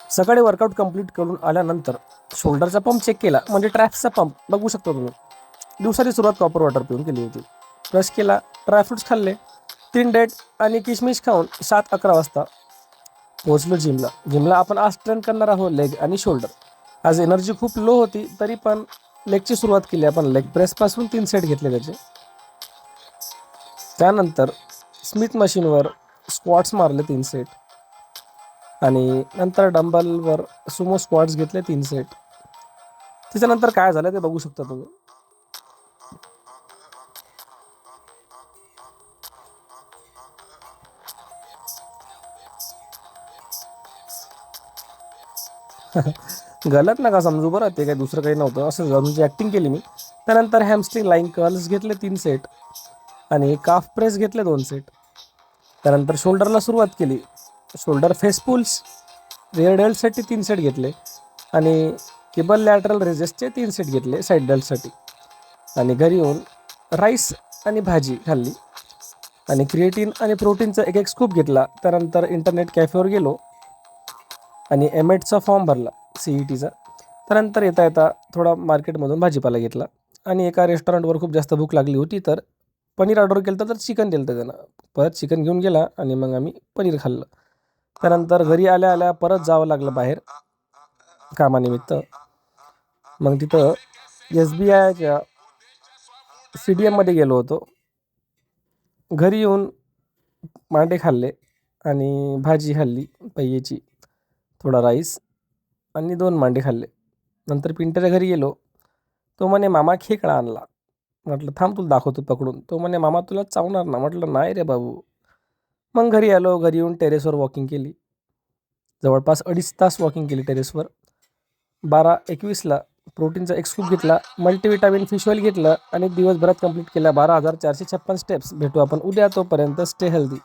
सकाळी workout complete करून आल्यानंतर शोल्डरचा पंप चेक केला, म्हणजे ट्रॅप्सचा पंप बघू शकतो तुम्ही. दिवसाची सुरुवात कॉपर वॉटर पिऊन केली होती. ब्रश केला, ड्रायफ्रुट्स खाल्ले, 3 डेट आणि किशमिश खाऊन 7-11 वाजता पोहोचलो जिमला आपण आज ट्रेन करणार आहोत लेग आणि शोल्डर. आज एनर्जी खूप लो होती, तरी पण लेगची सुरुवात केली आपण. लेग प्रेसपासून 3 सेट घेतले त्याचे. त्यानंतर स्मिथ मशीनवर स्क्वॉट्स मारले 3 सेट आणि नंतर डंबलवर सुमो स्क्वॉट्स घेतले 3 सेट. त्याच्यानंतर काय झालं ते बघू शकता तुम्ही. गलत नका समजू बरं, ते काही दुसरं काही नव्हतं, असं म्हणजे ॲक्टिंग केली मी. त्यानंतर हॅमस्ट्रिंग लाईन कर्ल्स घेतले 3 सेट आणि काफ प्रेस घेतले 2 सेट. त्यानंतर शोल्डरला सुरुवात केली. शोल्डर फेस पुल्स रिअर डेल्टसाठी 3 सेट घेतले आणि केबल लॅटरल रेजेसचे 3 सेट घेतले साईड डेल्टसाठी. आणि घरी येऊन राईस आणि भाजी खाल्ली आणि क्रिएटिन आणि प्रोटीनचा एक स्कूप घेतला. त्यानंतर इंटरनेट कॅफेवर गेलो आणि एमएडचा फॉर्म भरला CETचा. त्यानंतर येता येता थोडा मार्केटमधून भाजीपाला घेतला आणि एका रेस्टॉरंटवर खूप जास्त भूक लागली होती, तर पनीर ऑर्डर केलं तर चिकन दिलं त्यानं. परत चिकन घेऊन गेला आणि मग आम्ही पनीर खाल्लं. त्यानंतर घरी आल्या आल्या परत जावं लागलं बाहेर कामानिमित्त. मग तिथं SBIच्या CDMमध्ये गेलो होतो. घरी येऊन मांडे खाल्ले आणि भाजी खाल्ली पहियेची, थोडा राईस आणि 2 मांडे खाल्ले. नंतर पिंट्याच्या घरी गेलो. तो म्हणे मामा खेकडा आणला. म्हटलं थांब तुला दाखवतो पकडून. तो म्हणे मामा तुला चावणार ना. म्हटलं नाही रे बाबू. मग घरी आलो. घरी येऊन टेरेसवर वॉकिंग केली. जवळपास 2.5 तास वॉकिंग केली टेरेसवर. 12:21ला प्रोटीनचा एक स्कूप घेतला, मल्टीविटामिन फिश ऑइल घेतलं आणि दिवसभरात कंप्लीट केला 12,456 स्टेप्स. भेटू आपण उद्या, तोपर्यंत स्टे हेल्दी.